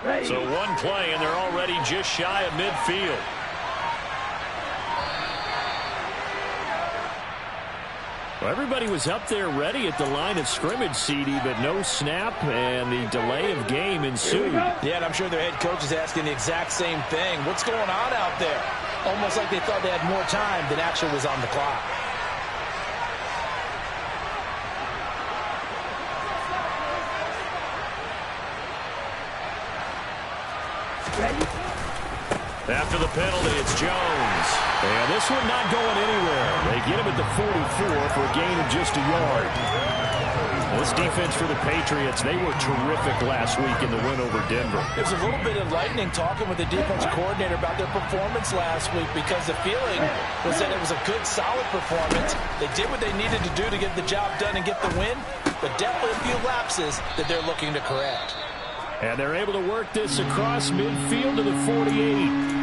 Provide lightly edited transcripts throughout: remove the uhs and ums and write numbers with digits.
So one play, and they're already just shy of midfield. Well, everybody was up there ready at the line of scrimmage, CD, but no snap, and the delay of game ensued. Yeah, and I'm sure their head coach is asking the exact same thing. What's going on out there? Almost like they thought they had more time than actually was on the clock. After the penalty, it's Jones. And this one not going anywhere. They get him at the 44 for a gain of just a yard. This defense for the Patriots, they were terrific last week in the win over Denver. It was a little bit enlightening talking with the defensive coordinator about their performance last week, because the feeling was that it was a good, solid performance. They did what they needed to do to get the job done and get the win, but definitely a few lapses that they're looking to correct. And they're able to work this across midfield to the 48.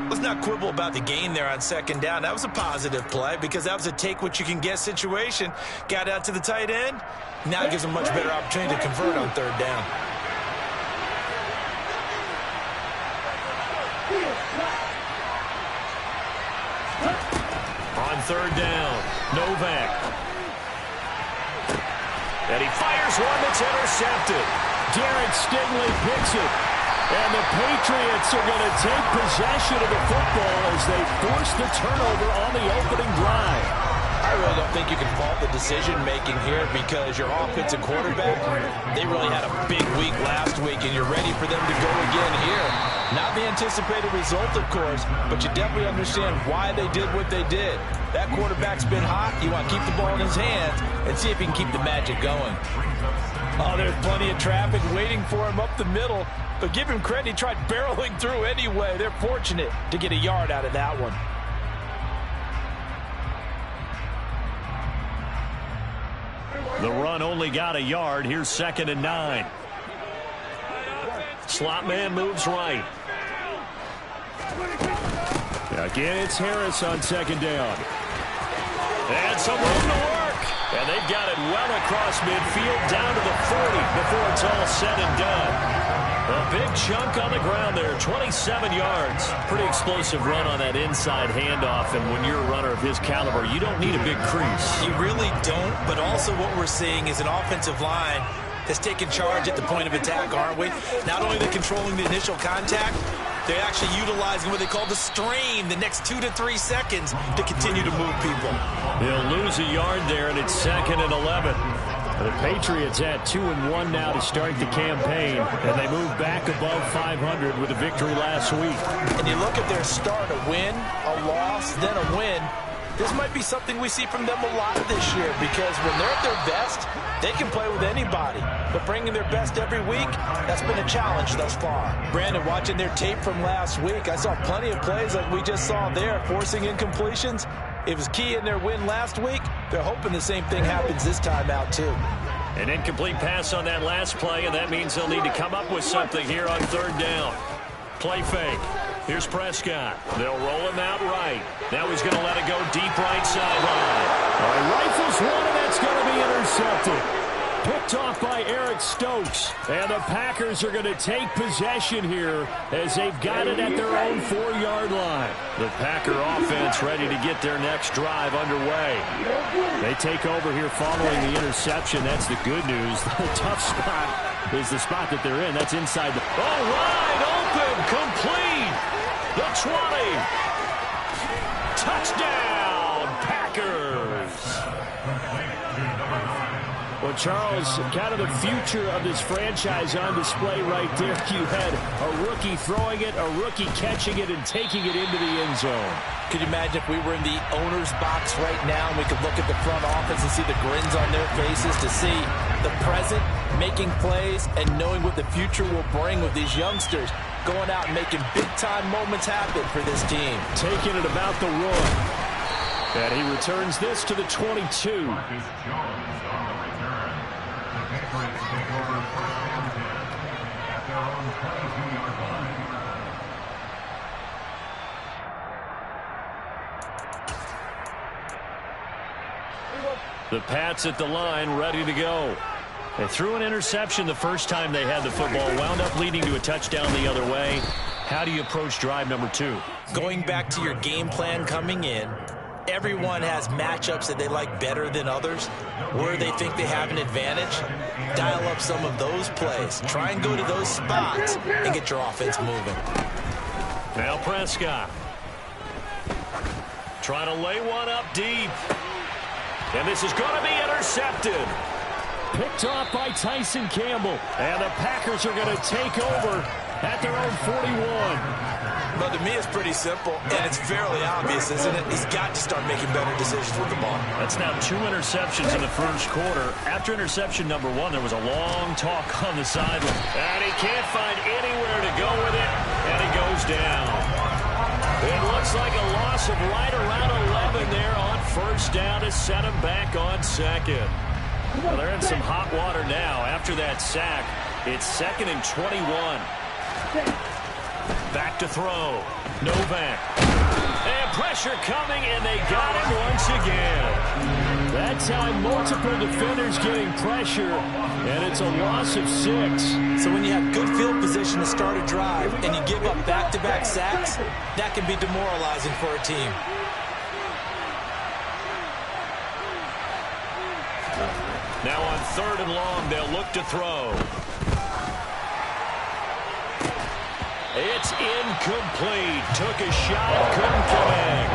Let's not quibble about the gain there on second down. That was a positive play because that was a take-what-you-can-get situation. Got out to the tight end. Now it gives them a much better opportunity to convert on third down. On third down, Novak. And he fires one that's intercepted. Derek Stingley picks it. And the Patriots are going to take possession of the football as they force the turnover on the opening drive. I really don't think you can fault the decision-making here, because your offensive quarterback, they really had a big week last week, and you're ready for them to go again here. Not the anticipated result, of course, but you definitely understand why they did what they did. That quarterback's been hot. You want to keep the ball in his hands and see if he can keep the magic going. Oh, there's plenty of traffic waiting for him up the middle. But give him credit, he tried barreling through anyway. They're fortunate to get a yard out of that one. The run only got a yard. Here's 2nd and 9. Slot man moves right. Again, it's Harris on 2nd down. And some room to work. And they've got it well across midfield down to the 40 before it's all said and done. A big chunk on the ground there, 27 yards. Pretty explosive run on that inside handoff, and when you're a runner of his caliber, you don't need a big crease. You really don't, but also what we're seeing is an offensive line that's taking charge at the point of attack, aren't we? Not only are they controlling the initial contact, they're actually utilizing what they call the strain, the next 2 to 3 seconds, to continue to move people. They'll lose a yard there, and it's 2nd and 11. The Patriots had 2-1 now to start the campaign, and they moved back above 500 with a victory last week. And you look at their start, a win, a loss, then a win. This might be something we see from them a lot this year, because when they're at their best, they can play with anybody. But bringing their best every week, that's been a challenge thus far. Brandon, watching their tape from last week, I saw plenty of plays like we just saw there, forcing incompletions. It was key in their win last week. They're hoping the same thing happens this time out, too. An incomplete pass on that last play, and that means they'll need to come up with something here on third down. Play fake. Here's Prescott. They'll roll him out right. Now he's going to let it go deep right sideline. Rifles one, and that's going to be intercepted. Picked off by Eric Stokes. And the Packers are going to take possession here as they've got it at their own 4-yard line. The Packer offense ready to get their next drive underway. They take over here following the interception. That's the good news. The tough spot is the spot that they're in. That's inside the... Oh, wide open, complete. The 20. Touchdown, Packers. Well, Charles, kind of the future of this franchise on display right there. You had a rookie throwing it, a rookie catching it, and taking it into the end zone. Could you imagine if we were in the owner's box right now and we could look at the front office and see the grins on their faces, to see the present making plays and knowing what the future will bring with these youngsters going out and making big-time moments happen for this team. Taking it about the run. And he returns this to the 22. The Pats at the line, ready to go. They threw an interception the first time they had the football, wound up leading to a touchdown the other way. How do you approach drive number 2? Going back to your game plan coming in, everyone has matchups that they like better than others, where they think they have an advantage. Dial up some of those plays. Try and go to those spots and get your offense moving. Now Prescott. Trying to lay one up deep. And this is going to be intercepted. Picked off by Tyson Campbell. And the Packers are going to take over at their own 41. But to me, it's pretty simple, and it's fairly obvious, isn't it? He's got to start making better decisions with the ball. That's now 2 interceptions in the first quarter. After interception number 1, there was a long talk on the sideline. And he can't find anywhere to go with it, and he goes down. It looks like a loss of right around 11 there on first down to set him back on second. Well, they're in some hot water now. After that sack, it's 2nd and 21. Back to throw. Novak. And pressure coming, and they got him once again. That time, multiple defenders getting pressure, and it's a loss of 6. So when you have good field position to start a drive and you give up back-to-back sacks, that can be demoralizing for a team. Now on 3rd and long, they'll look to throw. It's incomplete. Took a shot, couldn't connect.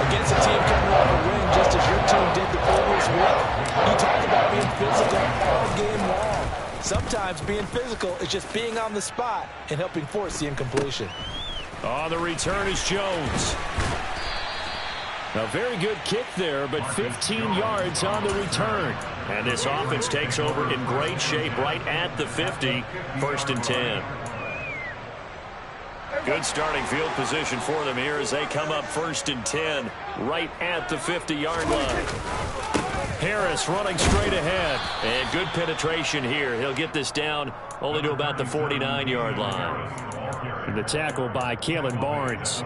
Against a team coming off a win just as your team did the previous week, you talk about being physical all game long. Sometimes being physical is just being on the spot and helping force the incompletion. On the return is Jones. A very good kick there, but 15 yards on the return. And this offense takes over in great shape right at the 50. 1st and 10. Good starting field position for them here as they come up 1st and 10 right at the 50-yard line. Harris running straight ahead. And good penetration here. He'll get this down only to about the 49-yard line. And the tackle by Kalen Barnes.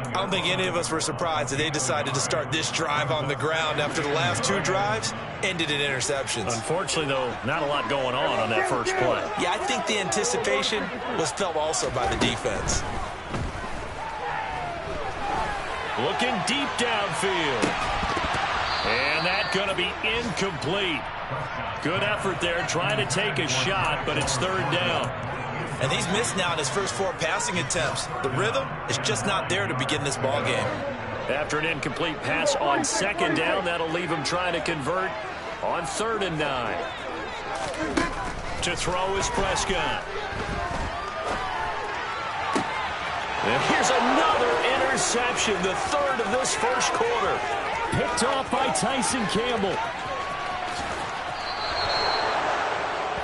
I don't think any of us were surprised that they decided to start this drive on the ground after the last 2 drives ended in interceptions. Unfortunately, though, not a lot going on that first play. Yeah, I think the anticipation was felt also by the defense. Looking deep downfield. And that's going to be incomplete. Good effort there trying to take a shot, but it's 3rd down. And he's missed now in his first 4 passing attempts. The rhythm is just not there to begin this ball game. After an incomplete pass on 2nd down, that'll leave him trying to convert on 3rd and 9. To throw is Prescott. And here's another interception, the 3rd of this first quarter. Picked off by Tyson Campbell.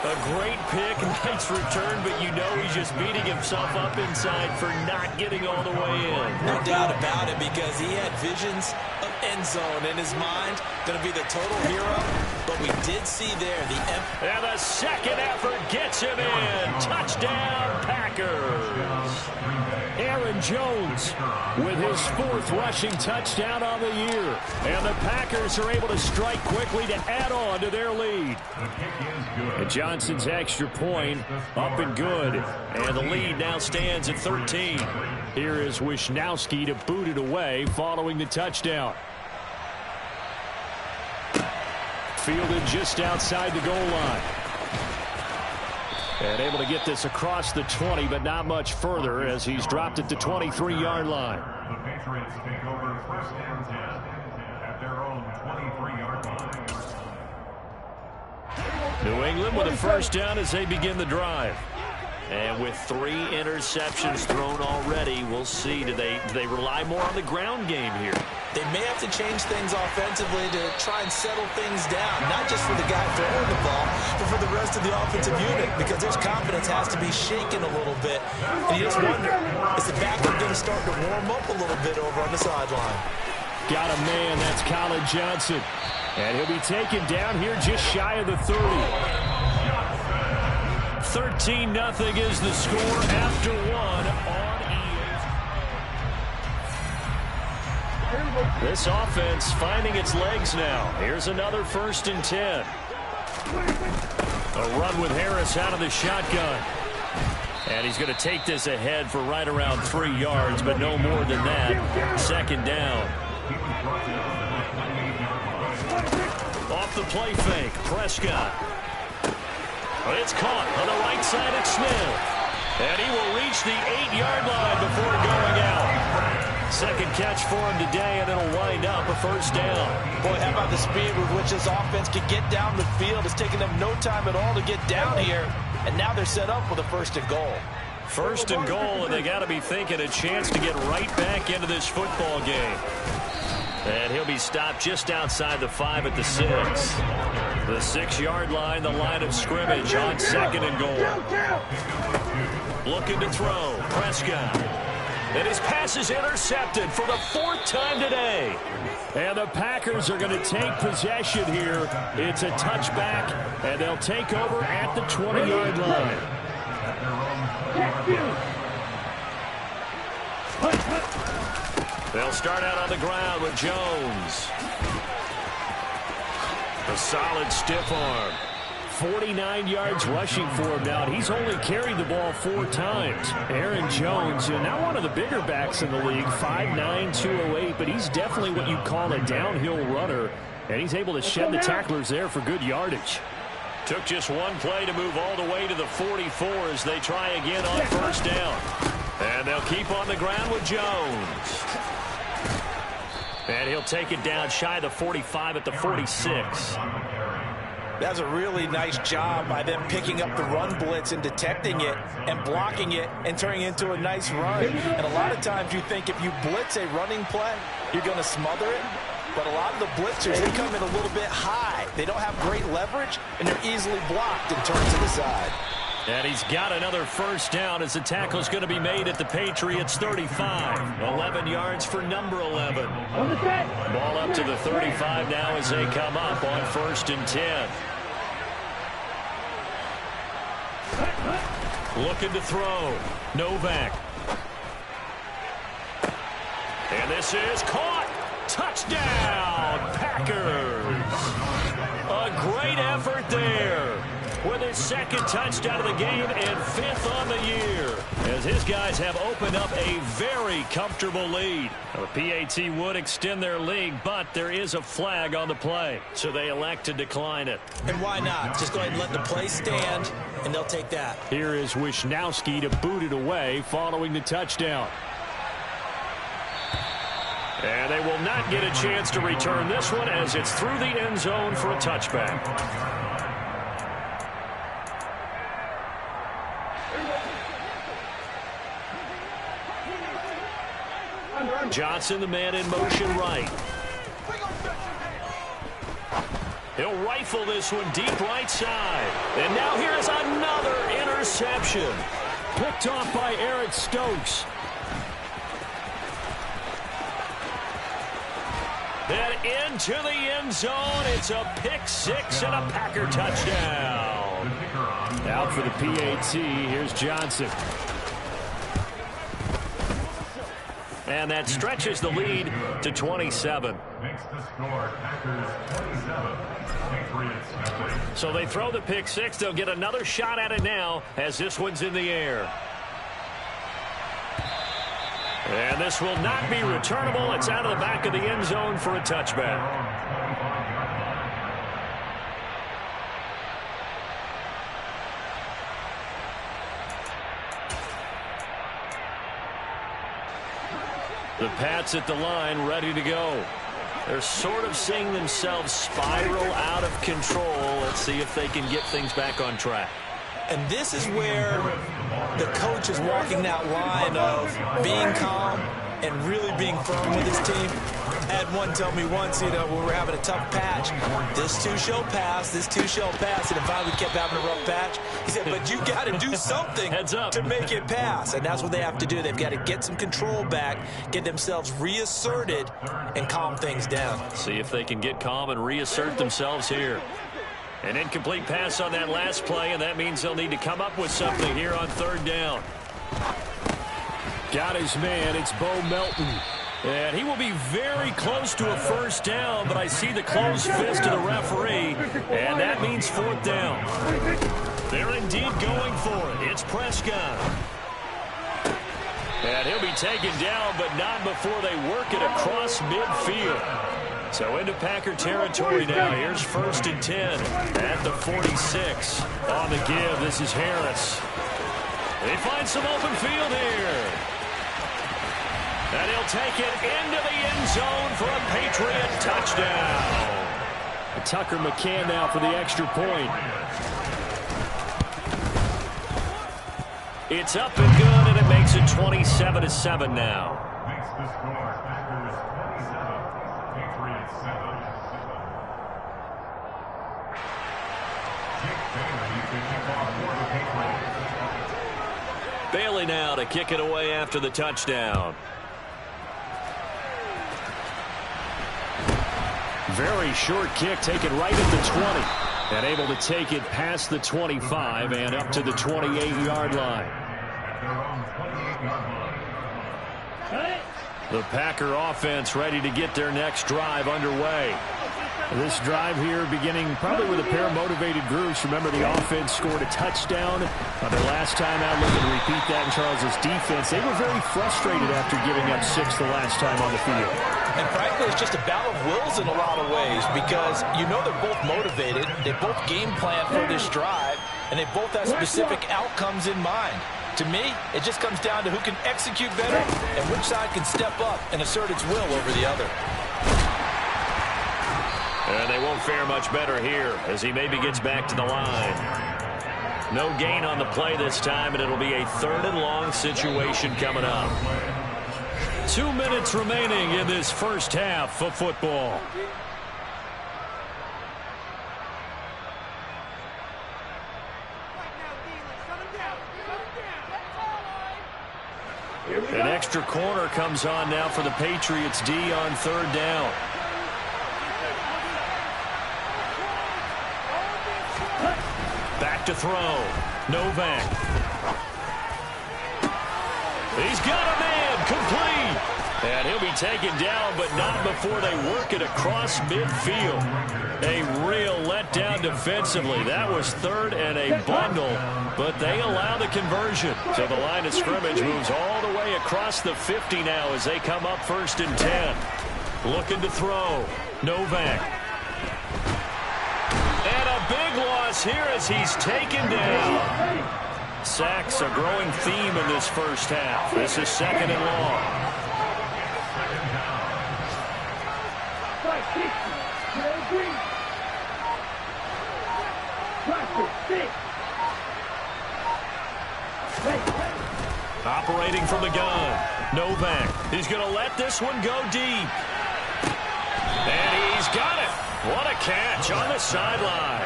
A great pick, nice return, but you know he's just beating himself up inside for not getting all the way in. No doubt about it, because he had visions of end zone in his mind. Going to be the total hero, but we did see there the... And the second effort gets him in. Touchdown, Packers. Aaron Jones with his 4th rushing touchdown on the year. And the Packers are able to strike quickly to add on to their lead. And Johnson's extra point up and good. And the lead now stands at 13. Here is Wisnowski to boot it away following the touchdown. Fielded just outside the goal line. And able to get this across the 20, but not much further as he's dropped it to 23-yard line. The Patriots take over 1st and 10 at their own 23-yard line. New England with a first down as they begin the drive. And with 3 interceptions thrown already, we'll see. Do they rely more on the ground game here? They may have to change things offensively to try and settle things down, not just for the guy throwing the ball, but for the rest of the offensive unit, because their confidence has to be shaken a little bit. And you just wonder, is the backup going to start to warm up a little bit over on the sideline? Got a man, that's Colin Johnson. And he'll be taken down here just shy of the 30. 13-0 is the score after 1 on EA. This offense finding its legs now. Here's another 1st and 10. A run with Harris out of the shotgun. And he's going to take this ahead for right around 3 yards, but no more than that. Second down. Off the play fake, Prescott. It's caught on the right side of Smith. And he will reach the 8-yard line before going out. Second catch for him today, and it'll wind up a first down. Boy, how about the speed with which this offense can get down the field? It's taken them no time at all to get down here, and now they're set up with a first and goal. First and goal, and they got to be thinking a chance to get right back into this football game. And he'll be stopped just outside the 5 at the 6. The 6-yard line, the line of scrimmage on second and goal. Looking to throw, Prescott. And his pass is intercepted for the 4th time today. And the Packers are going to take possession here. It's a touchback, and they'll take over at the 20-yard line. They'll start out on the ground with Jones. A solid stiff arm. 49 yards rushing for him now. He's only carried the ball 4 times. Aaron Jones, now one of the bigger backs in the league, 5'9", 208, but he's definitely what you'd call a downhill runner, and he's able to shed the tacklers there for good yardage. Took just one play to move all the way to the 44 as they try again on first down. And they'll keep on the ground with Jones. And he'll take it down shy of the 45 at the 46. That's a really nice job by them picking up the run blitz and detecting it and blocking it and turning it into a nice run. And a lot of times you think if you blitz a running play, you're going to smother it. But a lot of the blitzers, they come in a little bit high. They don't have great leverage, and they're easily blocked and turned to the side. And he's got another first down as the tackle's going to be made at the Patriots 35. 11 yards for number 11. Ball up to the 35 now as they come up on 1st and 10. Looking to throw. Novak. And this is caught. Touchdown, Packers. A great effort there. With his 2nd touchdown of the game and 5th on the year. As his guys have opened up a very comfortable lead. The PAT would extend their lead, but there is a flag on the play. So they elect to decline it. And why not? Just go ahead and let the play stand, and they'll take that. Here is Wisnowski to boot it away following the touchdown. And they will not get a chance to return this one as it's through the end zone for a touchback. Johnson, the man in motion right. He'll rifle this one deep right side. And now here's another interception. Picked off by Eric Stokes. And into the end zone. It's a pick 6 and a Packer touchdown. Out for the PAT. Here's Johnson. And that stretches the lead to 27. Makes the score Packers 27, Patriots 6. So they throw the pick 6. They'll get another shot at it now as this one's in the air. And this will not be returnable. It's out of the back of the end zone for a touchback. The Pats at the line, ready to go. They're sort of seeing themselves spiral out of control. Let's see if they can get things back on track. And this is where the coach is walking that line of being calm and really being firm with his team. I had one tell me once, when we were having a tough patch, this too shall pass, this too shall pass. And if I kept having a rough patch, he said, but you got to do something to make it pass. And that's what they have to do. They've got to get some control back, get themselves reasserted, and calm things down. See if they can get calm and reassert themselves here. An incomplete pass on that last play, and that means they'll need to come up with something here on 3rd down. Got his man. It's Bo Melton. And he will be very close to a first down, but I see the closed fist of the referee, and that means fourth down. They're indeed going for it. It's Prescott. And he'll be taken down, but not before they work it across midfield. So into Packer territory now. Here's 1st and 10 at the 46. On the give, this is Harris. They find some open field here. And he'll take it into the end zone for a Patriot touchdown. Tucker McCann now for the extra point. It's up and good, and it makes it 27-7 now. Makes the score. Packers 27, Patriots 7. Dick Bailey to kick off for the Patriots. Bailey now to kick it away after the touchdown. Very short kick, taken right at the 20. And able to take it past the 25 and up to the 28-yard line. The Packer offense ready to get their next drive underway. This drive here beginning probably with a pair of motivated groups. Remember, the offense scored a touchdown their last time out. Looking to repeat that in Charles' defense. They were very frustrated after giving up 6 the last time on the field. And frankly, it's just a battle of wills in a lot of ways because you know they're both motivated. They both game plan for this drive, and they both have specific outcomes in mind. To me, it just comes down to who can execute better and which side can step up and assert its will over the other. And they won't fare much better here as he maybe gets back to the line. No gain on the play this time, and it'll be a 3rd and long situation coming up. 2 minutes remaining in this first half of football. An extra corner comes on now for the Patriots D on 3rd down. Back to throw. Novak. He's got a man complete. And he'll be taken down, but not before they work it across midfield. A real letdown defensively. That was 3rd and a bundle, but they allow the conversion. So the line of scrimmage moves all the way across the 50 now as they come up 1st and 10. Looking to throw. Novak. And a big loss here as he's taken down. Sacks a growing theme in this first half. This is 2nd and long. Operating from the gun. Novak. He's going to let this one go deep. And he's got it. What a catch on the sideline.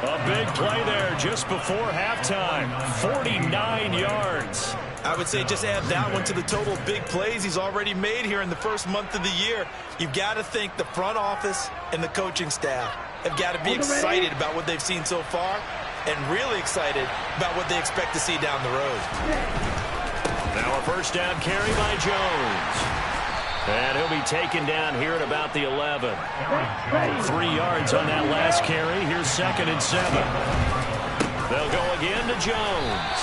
A big play there just before halftime. 49 yards. I would say just add that one to the total big plays he's already made here in the first month of the year. You've got to think the front office and the coaching staff have got to be excited about what they've seen so far and really excited about what they expect to see down the road. Now a first down carry by Jones. And he'll be taken down here at about the 11. 3 yards on that last carry. Here's 2nd and 7. They'll go again to Jones.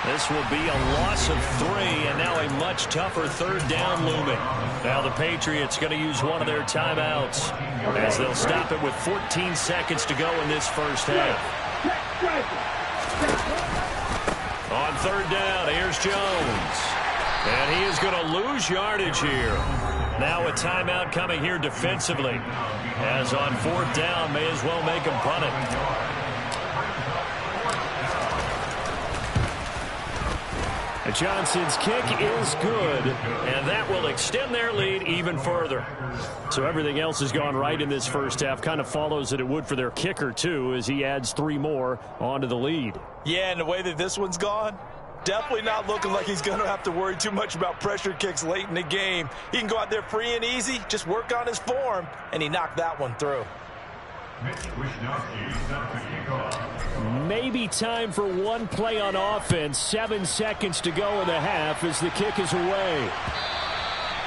This will be a loss of 3, and now a much tougher 3rd down looming. Now the Patriots going to use one of their timeouts as they'll stop it with 14 seconds to go in this first half. On 3rd down, here's Jones. And he is going to lose yardage here. Now a timeout coming here defensively. As on 4th down, may as well make him punt it. Johnson's kick is good, and that will extend their lead even further. So everything else has gone right in this first half. Kind of follows that it would for their kicker, too, as he adds 3 more onto the lead. Yeah, and the way that this one's gone, definitely not looking like he's going to have to worry too much about pressure kicks late in the game. He can go out there free and easy, just work on his form, and he knocked that one through. Maybe time for one play on offense. 7 seconds to go in the half as the kick is away.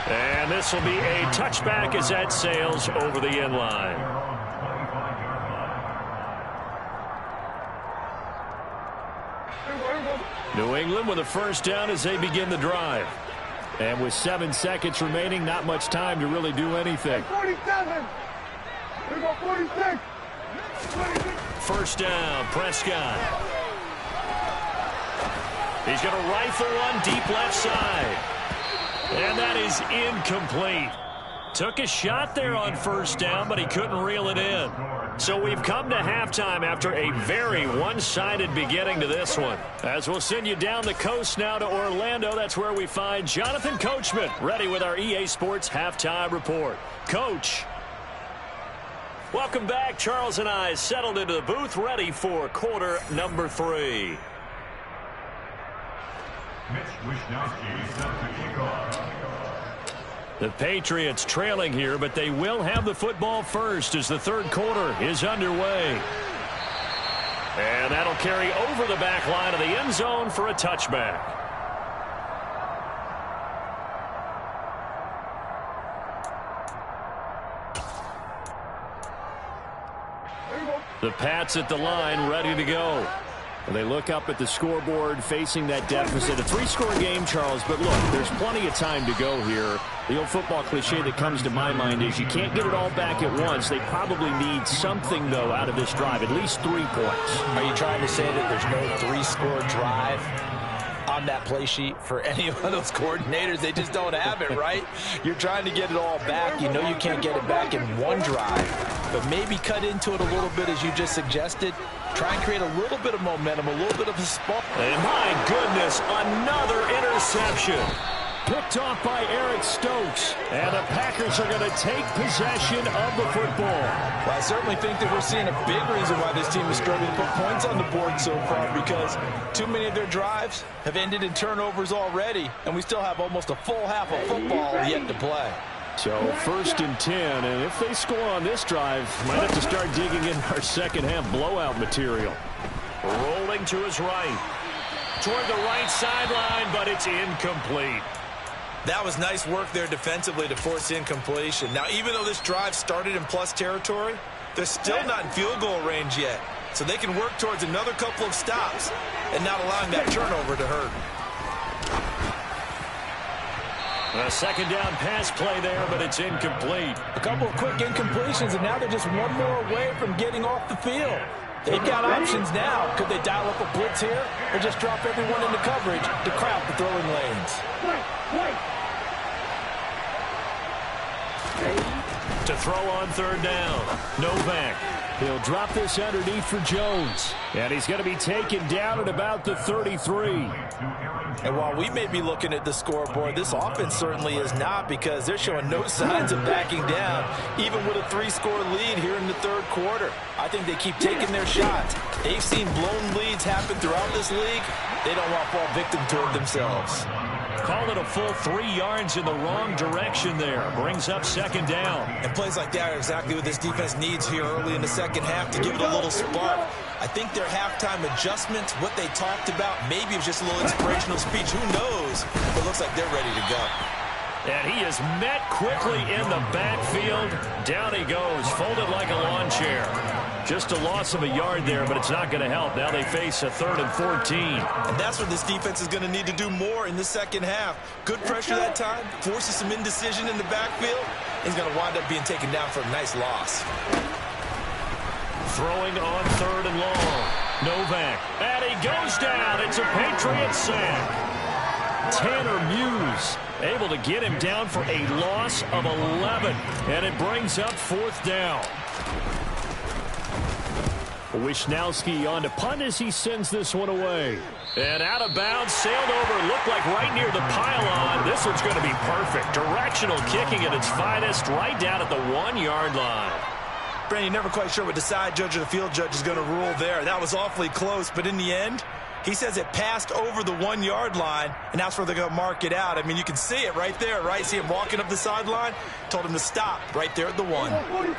And this will be a touchback as that sails over the end line. New England with a first down as they begin the drive. And with 7 seconds remaining, not much time to really do anything. 47. Here we go, 46. First down, Prescott. He's going to rifle one deep left side. And that is incomplete. Took a shot there on first down, but he couldn't reel it in. So we've come to halftime after a very one-sided beginning to this one. As we'll send you down the coast now to Orlando, that's where we find Jonathan Coachman ready with our EA Sports Halftime Report. Coach. Welcome back. Charles and I settled into the booth ready for quarter number 3. Mitch Wishnowsky set to kick off. The Patriots trailing here, but they will have the football first as the third quarter is underway. And that'll carry over the back line of the end zone for a touchback. The Pats at the line, ready to go. And they look up at the scoreboard facing that deficit. A 3-score game, Charles, but look, there's plenty of time to go here. The old football cliche that comes to my mind is you can't get it all back at once. They probably need something, though, out of this drive, at least 3 points. Are you trying to say that there's no 3-score drive on that play sheet for any of those coordinators? They just don't have it, right? You're trying to get it all back. You know you can't get it back in one drive, but maybe cut into it a little bit as you just suggested. Try and create a little bit of momentum, a little bit of a spark. And my goodness, another interception. Picked off by Eric Stokes. And the Packers are going to take possession of the football. Well, I certainly think that we're seeing a big reason why this team is struggling to put points on the board so far, because too many of their drives have ended in turnovers already, and we still have almost a full half of football yet to play. So 1st and 10, and if they score on this drive, might have to start digging in our second half blowout material. Rolling to his right. Toward the right sideline, but it's incomplete. That was nice work there defensively to force incompletion. Now, even though this drive started in plus territory, they're still not in field goal range yet. So they can work towards another couple of stops and not allowing that turnover to hurt. A second down pass play there, but it's incomplete. A couple of quick incompletions, and now they're just one more away from getting off the field. They've got options now. Could they dial up a blitz here or just drop everyone into coverage to crowd the throwing lanes? To throw on third down. Novak. He'll drop this underneath for Jones. And he's going to be taken down at about the 33. And while we may be looking at the scoreboard, this offense certainly is not, because they're showing no signs of backing down, even with a 3-score lead here in the third quarter. I think they keep taking their shots. They've seen blown leads happen throughout this league. They don't want to fall victim to it themselves. Call it a full 3 yards in the wrong direction there. Brings up second down. And plays like that are exactly what this defense needs here early in the second half to give it a little spark. I think their halftime adjustments, what they talked about, maybe it was just a little inspirational speech. Who knows? It looks like they're ready to go. And he is met quickly in the backfield. Down he goes, folded like a lawn chair. Just a loss of a yard there, but it's not going to help. Now they face a 3rd and 14. And that's what this defense is going to need to do more in the second half. Good pressure that time, forces some indecision in the backfield. He's going to wind up being taken down for a nice loss. Throwing on 3rd and long. Novak. And he goes down. It's a Patriot sack. Tanner Muse able to get him down for a loss of 11. And it brings up 4th down. Wishnowsky on to punt as he sends this one away. And out of bounds, sailed over, looked like right near the pylon. This one's going to be perfect. Directional kicking at its finest, right down at the 1-yard line. Brandon, never quite sure what the side judge or the field judge is going to rule there. That was awfully close, but in the end, he says it passed over the 1-yard line, and that's where they're going to mark it out. I mean, you can see it right there, right? See him walking up the sideline? Told him to stop right there at the 1.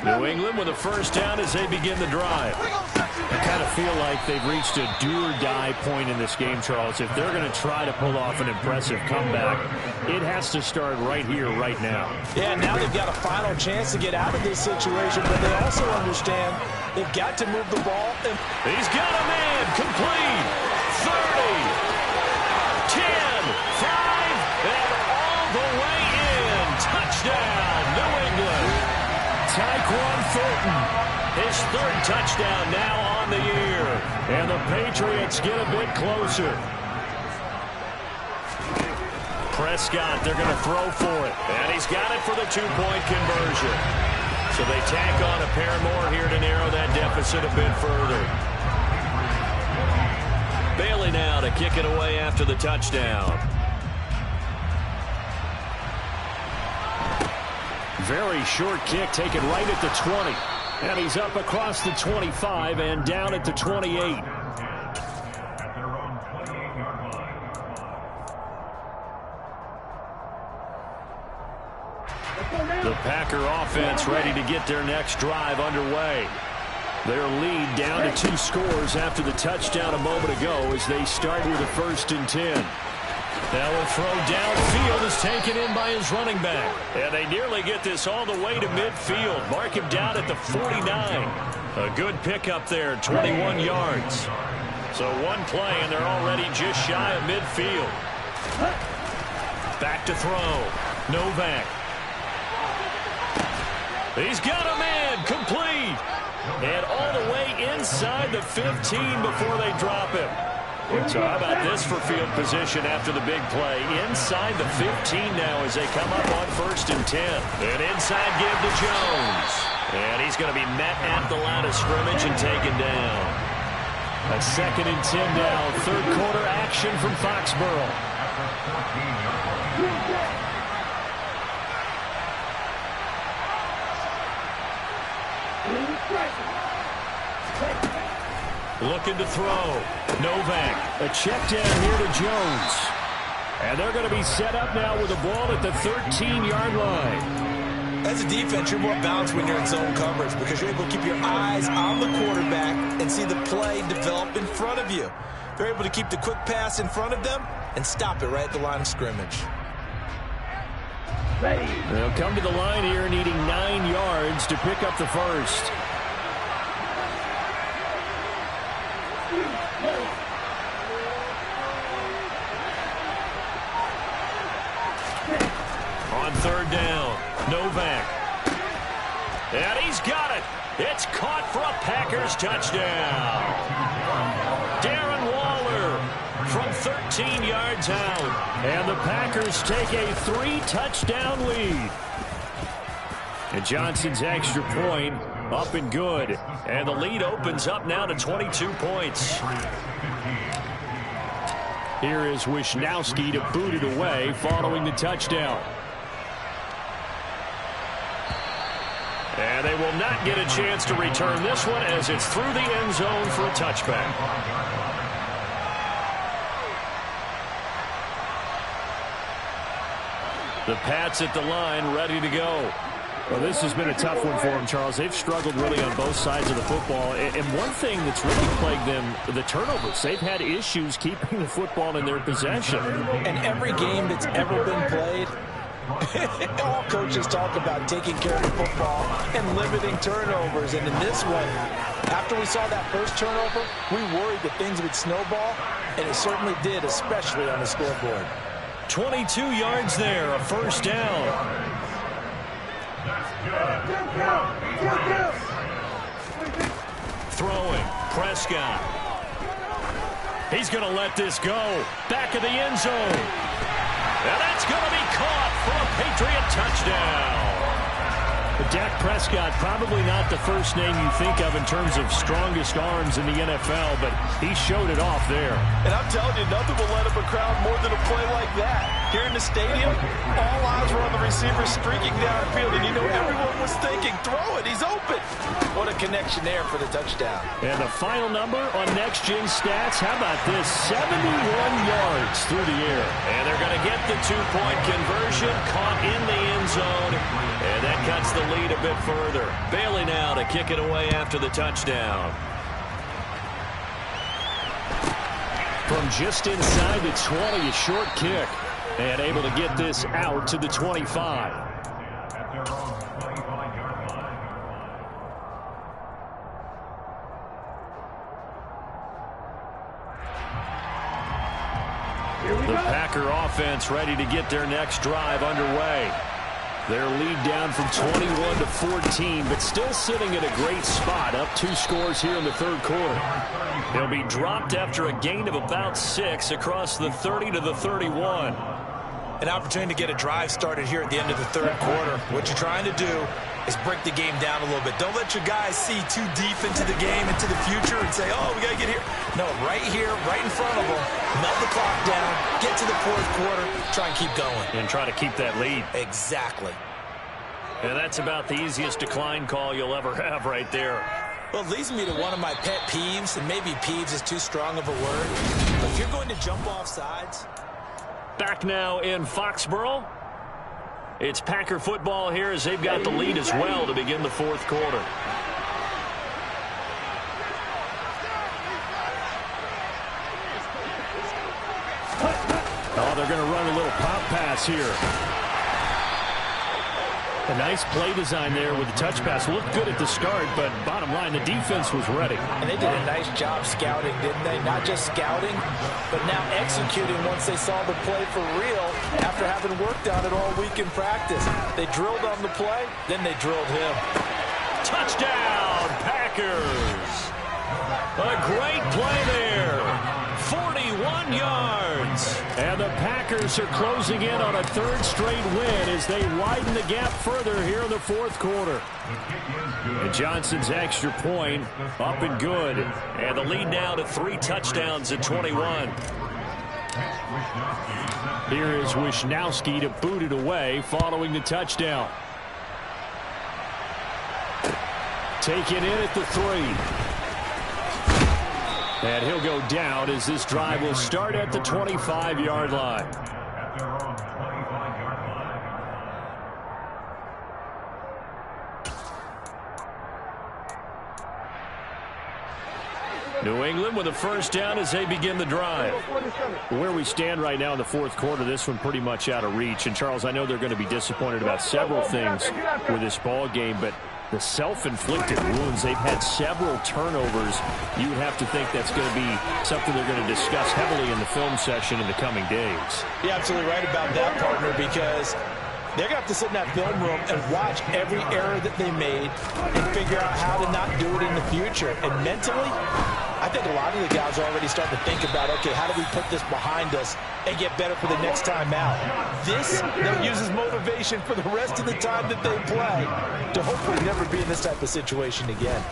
New England with a first down as they begin the drive. kind of feel like they've reached a do-or-die point in this game, Charles. If they're going to try to pull off an impressive comeback, it has to start right here, right now. Yeah, now they've got a final chance to get out of this situation, but they also understand they've got to move the ball. He's got a man, complete, 30, 10, 5, and all the way in. Touchdown, New England. Tyquan Thornton. His third touchdown now on the year. And the Patriots get a bit closer. Prescott, they're going to throw for it. And he's got it for the two-point conversion. So they tack on a pair more here to narrow that deficit a bit further. Bailey now to kick it away after the touchdown. Very short kick taken right at the 20. And he's up across the 25 and down at the 28. At their own 28-yard line. The Packer offense ready to get their next drive underway. Their lead down to 2 scores after the touchdown a moment ago as they start with a 1st and 10. Now a throw downfield is taken in by his running back. And they nearly get this all the way to midfield. Mark him down at the 49. A good pickup there, 21 yards. So one play, and they're already just shy of midfield. Back to throw. Novak. He's got a man, complete. And all the way inside the 15 before they drop him. So how about this for field position after the big play? Inside the 15 now as they come up on 1st and 10. An inside give to Jones. And he's going to be met at the line of scrimmage and taken down. A 2nd and 10 now. 3rd quarter action from Foxborough. Looking to throw. Novak. A check down here to Jones. And they're going to be set up now with the ball at the 13-yard line. As a defense, you're more balanced when you're in zone coverage because you're able to keep your eyes on the quarterback and see the play develop in front of you. They're able to keep the quick pass in front of them and stop it right at the line of scrimmage. They'll come to the line here needing 9 yards to pick up the first. On 3rd down, Novak. And he's got it. It's caught for a Packers touchdown. Darren Waller from 13 yards out. And the Packers take a 3-touchdown lead. And Johnson's extra point up and good. And the lead opens up now to 22 points. Here is Wisnowski to boot it away following the touchdown. And they will not get a chance to return this one as it's through the end zone for a touchback. The Pats at the line ready to go. Well, this has been a tough one for them, Charles. They've struggled really on both sides of the football. And one thing that's really plagued them, the turnovers. They've had issues keeping the football in their possession. And every game that's ever been played, all coaches talk about taking care of the football and limiting turnovers. And in this one, after we saw that first turnover, we worried that things would snowball, and it certainly did, especially on the scoreboard. 22 yards there, a 1st down. Throwing, Prescott. He's going to let this go. Back of the end zone. And that's going to be caught for a Patriot touchdown. But Dak Prescott, probably not the first name you think of in terms of strongest arms in the NFL, but he showed it off there. And I'm telling you, nothing will let up a crowd more than a play like that. Here in the stadium, all eyes were on the receiver streaking downfield, and you know everyone was thinking, throw it, he's open. What a connection there for the touchdown. And the final number on Next Gen Stats, how about this? 71 yards through the air. And they're going to get the 2-point conversion, caught in the end zone, and that cuts the lead a bit further. Bailey now to kick it away after the touchdown. From just inside the 20, a short kick. And able to get this out to the 25. At their own 25-yard line. The Packer offense ready to get their next drive underway. Their lead down from 21 to 14, but still sitting at a great spot, up 2 scores here in the third quarter. They'll be dropped after a gain of about 6 across the 30 to the 31. An opportunity to get a drive started here at the end of the third quarter. What you're trying to do is break the game down a little bit. Don't let your guys see too deep into the game, into the future, and say, oh, we got to get here. No, right here, right in front of them, melt the clock down, get to the fourth quarter, try and keep going. And try to keep that lead. Exactly. And that's about the easiest decline call you'll ever have right there. Well, it leads me to one of my pet peeves, and maybe peeves is too strong of a word. But if you're going to jump off sides. Back now in Foxborough. It's Packer football here as they've got the lead as well to begin the fourth quarter. Oh, they're going to run a little pop pass here. A nice play design there with the touch pass. Looked good at the start, but bottom line, the defense was ready. And they did a nice job scouting, didn't they? Not just scouting, but now executing once they saw the play for real after having worked on it all week in practice. They drilled on the play, then they drilled him. Touchdown, Packers! A great play there. 41 yards. And the Packers are closing in on a third straight win as they widen the gap further here in the fourth quarter. And Johnson's extra point up and good. And the lead now to 3 touchdowns at 21. Here is Wisnowski to boot it away following the touchdown. Take it in at the 3. And he'll go down as this drive will start at the 25-yard line. At their own 25-yard line. New England with a first down as they begin the drive. Where we stand right now in the fourth quarter, this one pretty much out of reach. And, Charles, I know they're going to be disappointed about several things with this ball game, but the self-inflicted wounds, they've had several turnovers. You would have to think that's going to be something they're going to discuss heavily in the film session in the coming days. You're absolutely right about that, partner, because they're going to have to sit in that film room and watch every error that they made and figure out how to not do it in the future. And mentally, I think a lot of the guys are already starting to think about, okay, how do we put this behind us and get better for the next time out? This, they'll use as motivation for the rest of the time that they play to hopefully never be in this type of situation again.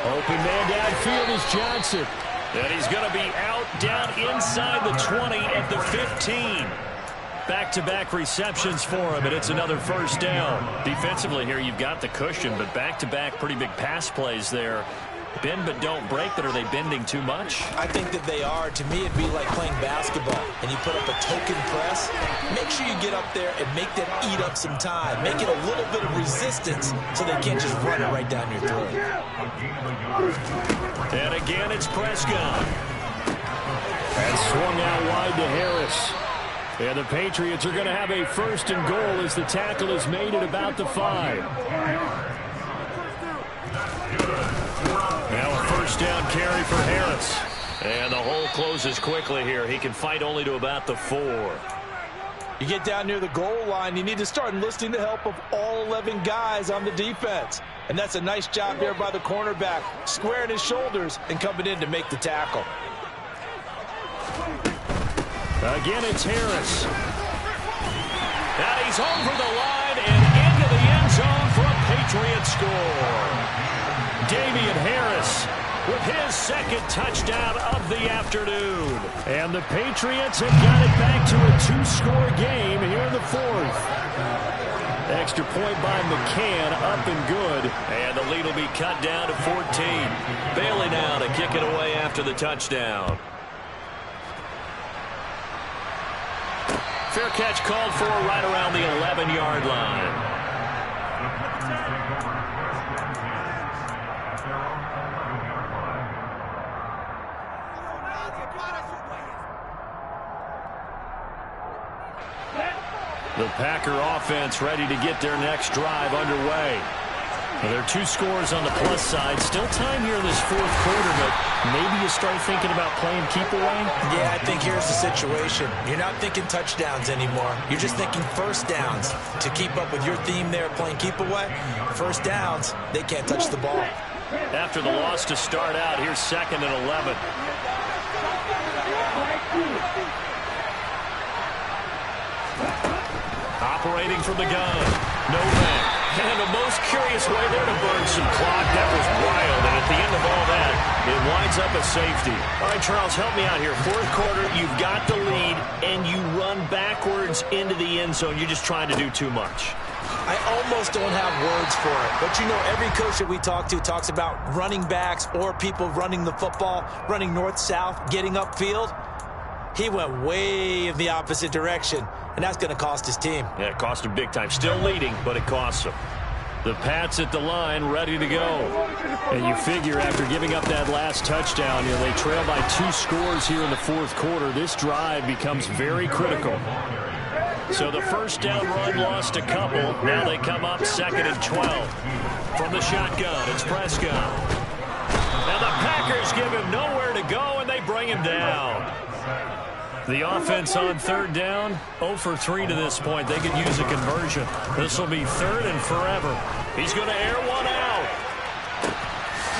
Open man downfield is Johnson. And he's going to be out down inside the 20 at the 15. Back-to-back receptions for him, and it's another first down. Defensively here, you've got the cushion, but back-to-back pretty big pass plays there. Bend but don't break, but are they bending too much? I think that they are. To me, it'd be like playing basketball, and you put up a token press. Make sure you get up there and make them eat up some time. Make it a little bit of resistance so they can't just run it right down your throat. And again, it's Prescott. And swung out wide to Harris. And the Patriots are going to have a first and goal as the tackle is made at about the 5. Now a first down carry for Harris. And the hole closes quickly here. He can fight only to about the 4. You get down near the goal line, you need to start enlisting the help of all 11 guys on the defense. And that's a nice job there by the cornerback, squaring his shoulders and coming in to make the tackle. Again, it's Harris. And he's over the line and into the end zone for a Patriot score. Damian Harris with his second touchdown of the afternoon. And the Patriots have got it back to a 2-score game here in the fourth. Extra point by McCann, up and good. And the lead will be cut down to 14. Bailey now to kick it away after the touchdown. Fair catch called for right around the 11-yard line. The Packer offense ready to get their next drive underway. Well, there are 2 scores on the plus side. Still time here in this 4th quarter, but maybe you start thinking about playing keep away? Yeah, I think here's the situation. You're not thinking touchdowns anymore. You're just thinking first downs. To keep up with your theme there, playing keep away, first downs, they can't touch the ball. After the loss to start out, here's 2nd and 11. Operating from the gun. No man. And the most curious way there to burn some clock. That was wild. And at the end of all that, it winds up a safety. All right, Charles, help me out here. 4th quarter, you've got the lead, and you run backwards into the end zone. You're just trying to do too much. I almost don't have words for it. But, you know, every coach that we talk to talks about running backs or people running the football, running north-south, getting upfield. He went way in the opposite direction, and that's going to cost his team. Yeah, it cost him big time. Still leading, but it costs him. The Pats at the line, ready to go. And you figure after giving up that last touchdown, you know, they trail by 2 scores here in the 4th quarter. This drive becomes very critical. So the first down run lost a couple. Now they come up 2nd and 12. From the shotgun, it's Prescott. Now the Packers give him nowhere to go, and they bring him down. The offense on 3rd down, 0 for 3 to this point. They could use a conversion. This will be 3rd and forever. He's going to air one out.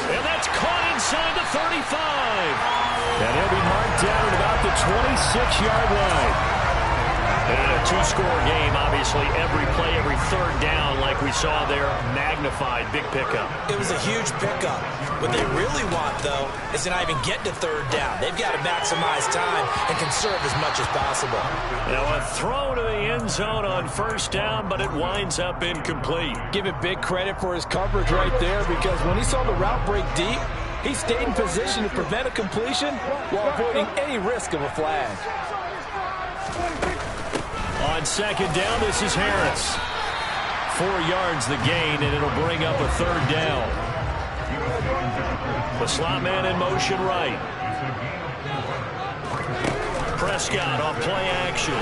And that's caught inside the 35. And he'll be marked down at about the 26-yard line. And a 2-score game, obviously, every play, every 3rd down, like we saw there, magnified, big pickup. It was a huge pickup. What they really want, though, is to not even get to 3rd down. They've got to maximize time and conserve as much as possible. Now a throw to the end zone on 1st down, but it winds up incomplete. Give it big credit for his coverage right there, because when he saw the route break deep, he stayed in position to prevent a completion while avoiding any risk of a flag. On 2nd down, this is Harris. 4 yards the gain, and it'll bring up a 3rd down. The slot man in motion right. Prescott on play action.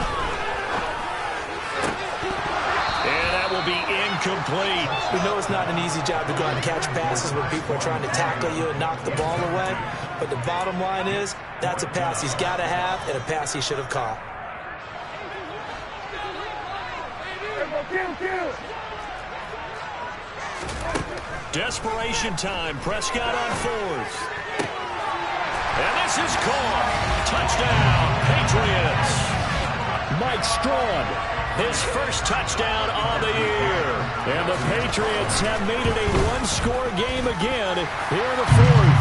And that will be incomplete. We know it's not an easy job to go out and catch passes when people are trying to tackle you and knock the ball away. But the bottom line is, that's a pass he's got to have and a pass he should have caught. Desperation time. Prescott on 4th. And this is caught. Touchdown, Patriots. Mike Strawn, his first touchdown on the year. And the Patriots have made it a 1-score game again here in the 4th.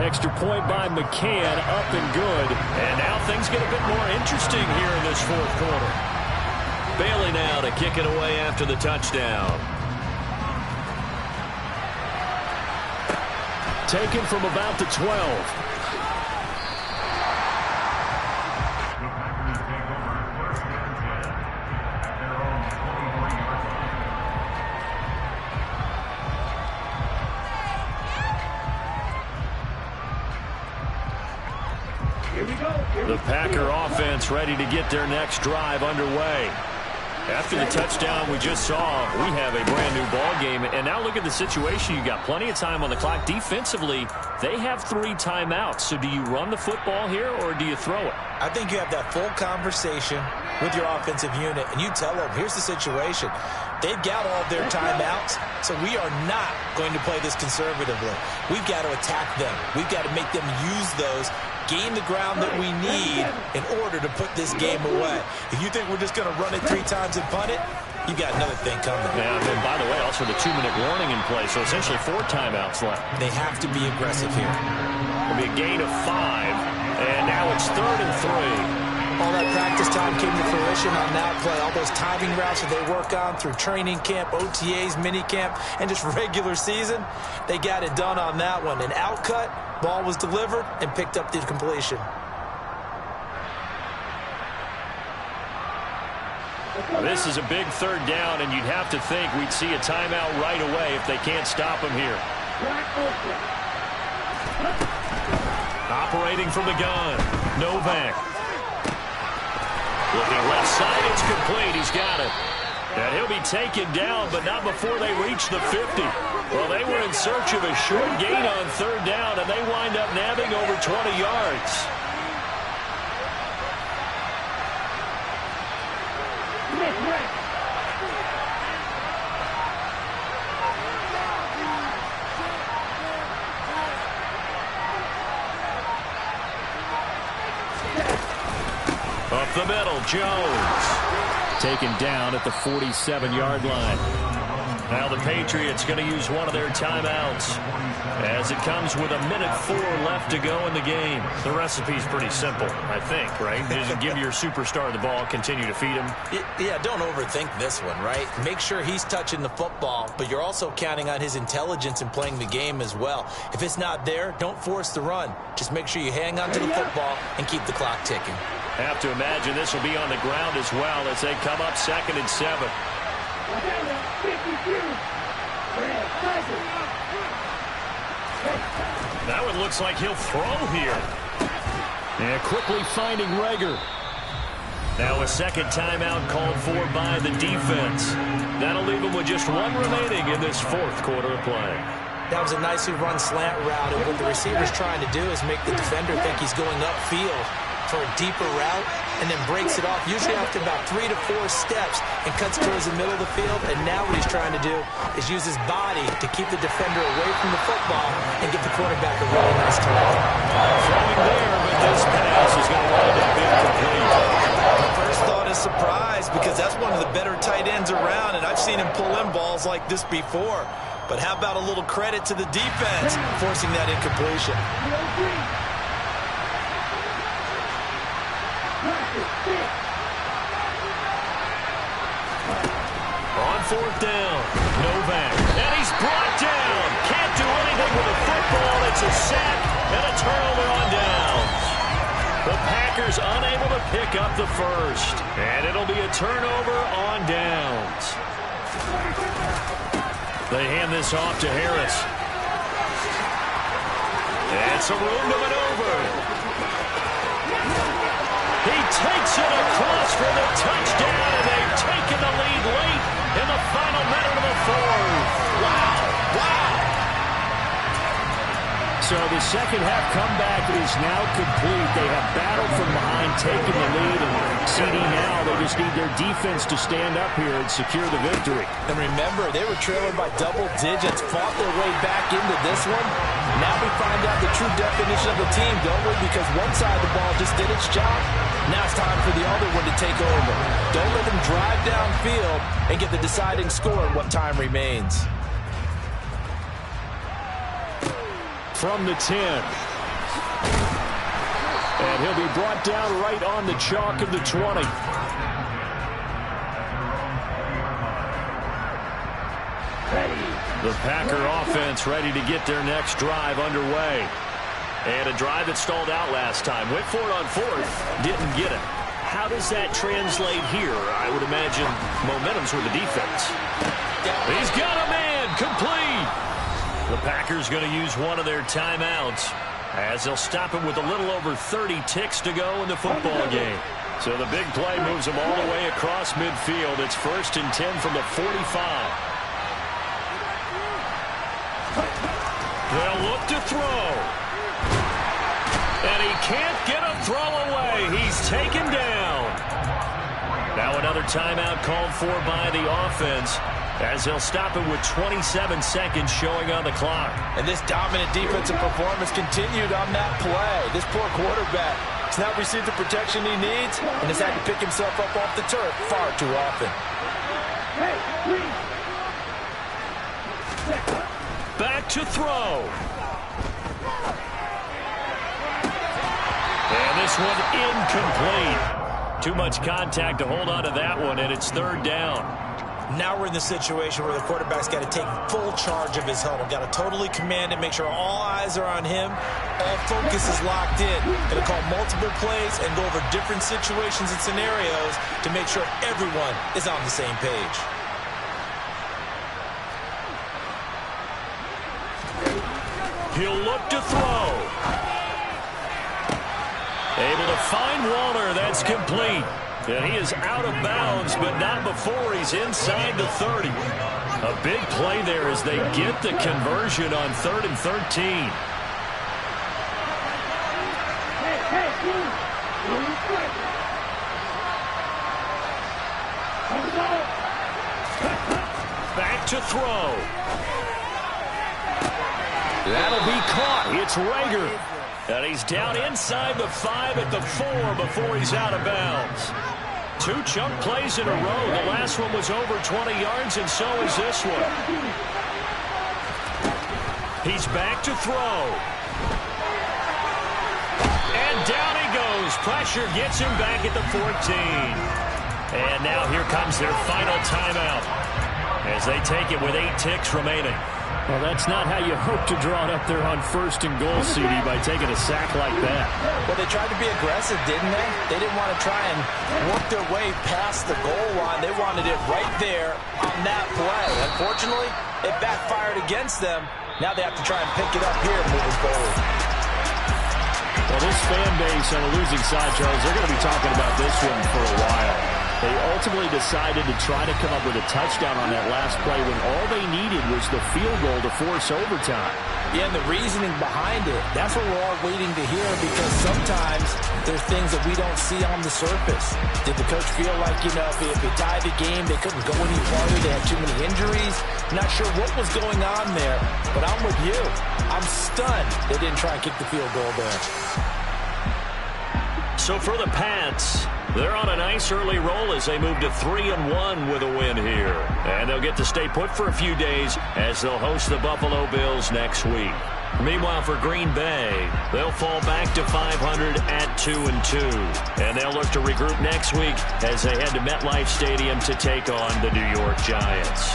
Extra point by McCann, up and good. And now things get a bit more interesting here in this 4th quarter. Bailey now to kick it away after the touchdown. Taken from about the 12. The Packer offense ready to get their next drive underway. After the touchdown we just saw, we have a brand new ball game. And now look at the situation. You got plenty of time on the clock. Defensively, they have 3 timeouts. So do you run the football here or do you throw it? I think you have that full conversation with your offensive unit, and you tell them, here's the situation. They've got all their timeouts, so we are not going to play this conservatively. We've got to attack them. We've got to make them use those, gain the ground that we need in order to put this game away. If you think we're just going to run it 3 times and punt it, you got another thing coming. Yeah, and by the way, also the 2-minute warning in play, so essentially 4 timeouts left. They have to be aggressive here. It'll be a gain of 5, and now it's 3rd and 3. All that practice time came to fruition on that play. All those timing routes that they work on through training camp, OTAs, mini camp, and just regular season, they got it done on that one. An outcut, ball was delivered, and picked up the completion. This is a big 3rd down, and you'd have to think we'd see a timeout right away if they can't stop him here. Operating from the gun, Novak. Looking left side, it's complete. He's got it. And he'll be taken down, but not before they reach the 50. Well, they were in search of a short gain on third down, and they wind up nabbing over 20 yards. Up the middle, Jones. Taken down at the 47-yard line. Now the Patriots going to use one of their timeouts as it comes with 1:04 left to go in the game. The recipe's pretty simple, I think, right? Just give your superstar the ball, continue to feed him. Yeah, don't overthink this one, right? Make sure he's touching the football, but you're also counting on his intelligence in playing the game as well. If it's not there, don't force the run. Just make sure you hang on to the football and keep the clock ticking. Have to imagine this will be on the ground as well as they come up 2nd and 7. That one looks like he'll throw here. And quickly finding Reagor. Now a second timeout called for by the defense. That'll leave them with just one remaining in this 4th quarter of play. That was a nicely run slant route, and what the receiver's trying to do is make the defender think he's going upfield for a deeper route, and then breaks it off, usually after about 3 to 4 steps, and cuts towards the middle of the field. And now what he's trying to do is use his body to keep the defender away from the football and get the quarterback a really nice target. Throwing there, but this pass is going to wind up incomplete. My first thought is surprise, because that's one of the better tight ends around, and I've seen him pull in balls like this before. But how about a little credit to the defense forcing that incompletion? On 4th down, Novak, and he's brought down. Can't do anything with the football. It's a sack and a turnover on downs. The Packers unable to pick up the first, and it'll be a turnover on downs. They hand this off to Harris. And some room to maneuver. He takes it across for the touchdown, and they've taken the lead late in the final minute of the 4th. Wow. So the second half comeback is now complete. They have battled from behind, taking the lead, and CD now. They just need their defense to stand up here and secure the victory. And remember, they were trailing by double digits, fought their way back into this one. Now we find out the true definition of the team, don't we? Because one side of the ball just did its job. Now it's time for the other one to take over. Don't let them drive downfield and get the deciding score in what time remains. From the 10. And he'll be brought down right on the chalk of the 20. The Packer offense ready to get their next drive underway. And a drive that stalled out last time. Went for it on 4th. Didn't get it. How does that translate here? I would imagine momentum's with the defense. He's got a man. Complete. The Packers going to use one of their timeouts as they'll stop him with a little over 30 ticks to go in the football game. So the big play moves them all the way across midfield. It's 1st and 10 from the 45. They'll look to throw. And he can't get a throw away. He's taken down. Now another timeout called for by the offense as they'll stop it with 27 seconds showing on the clock. And this dominant defensive performance continued on that play. This poor quarterback has not received the protection he needs and has had to pick himself up off the turf far too often. Back to throw. And this one incomplete. Too much contact to hold on to that one, and it's 3rd down. Now we're in the situation where the quarterback's got to take full charge of his huddle. Got to totally command it, make sure all eyes are on him. All focus is locked in. Going to call multiple plays and go over different situations and scenarios to make sure everyone is on the same page. He'll look to throw. Able to find Waller. That's complete. And he is out of bounds, but not before he's inside the 30. A big play there as they get the conversion on 3rd and 13. Back to throw. That'll be caught. It's Rager. And he's down inside the 5 at the 4 before he's out of bounds. 2 chunk plays in a row. The last one was over 20 yards, and so is this one. He's back to throw. And down he goes. Pressure gets him back at the 14. And now here comes their final timeout as they take it with 8 ticks remaining. Well, that's not how you hope to draw it up there on 1st and goal, CD, by taking a sack like that. Well, they tried to be aggressive, didn't they? They didn't want to try and work their way past the goal line. They wanted it right there on that play. Unfortunately, it backfired against them. Now they have to try and pick it up here moving forward. Well, this fan base on the losing side, Charles, they're going to be talking about this one for a while. They ultimately decided to try to come up with a touchdown on that last play when all they needed was the field goal to force overtime. Yeah, and the reasoning behind it, that's what we're all waiting to hear, because sometimes there's things that we don't see on the surface. Did the coach feel like, if they tied the game, they couldn't go any farther, they had too many injuries? Not sure what was going on there, but I'm with you. I'm stunned they didn't try and kick the field goal there. So for the Pats, they're on a nice early roll as they move to 3-1 with a win here. And they'll get to stay put for a few days as they'll host the Buffalo Bills next week. Meanwhile, for Green Bay, they'll fall back to 500 at 2-2. And they'll look to regroup next week as they head to MetLife Stadium to take on the New York Giants.